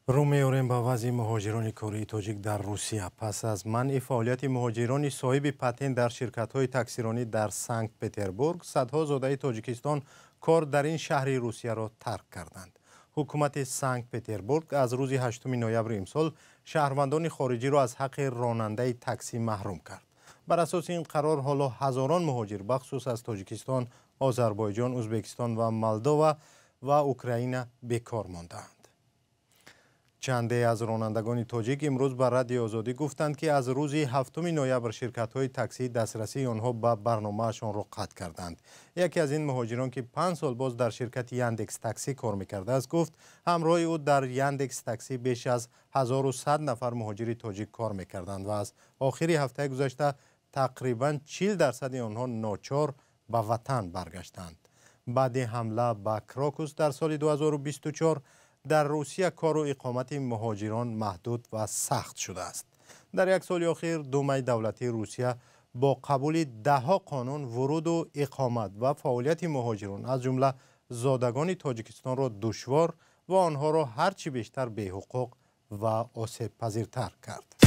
رو می‌آوریم با وضع مهاجران کره تاجیک در روسیه. پس از منع فعالیت مهاجران صاحب پتن در شرکت‌های تاکسیرانی در سنت پتربورگ، صدها زاده تاجیکستان کار در این شهر روسیه را ترک کردند. حکومت سنت پتربورگ از روز 8 نوامبر امسال شهروندان خارجی را از حق راننده تاکسی محروم کرد. بر اساس این قرار حالا هزاران مهاجر بخصوص از تاجیکستان، آذربایجان، ازبکستان و مولداوا و اوکراین بیکار ماندند. چندی از رانندگان تاجیک امروز به رادیو آزادی گفتند که از روز 7 نوامبر شرکت‌های تاکسی دسترسی آنها به برنامه‌شان را قطع کردند. یکی از این مهاجران که 5 سال باز در شرکت یاندکس تاکسی کار می‌کرده است گفت همراه او در یاندکس تاکسی بیش از 1100 نفر مهاجر تاجیک کار می‌کردند و از آخر هفته گذشته تقریباً 40% آنها ناچار به وطن برگشتند. بعد حمله به کراکوس در سال 2024 در روسیه کار و اقامت مهاجران محدود و سخت شده است. در یک سال اخیر دومه دولتی روسیه با قبول دهها قانون ورود و اقامت و فعالیت مهاجران از جمله زادگان تاجیکستان را دشوار و آنها را هرچی بیشتر بی‌حقوق و آسیب پذیرتر کرد.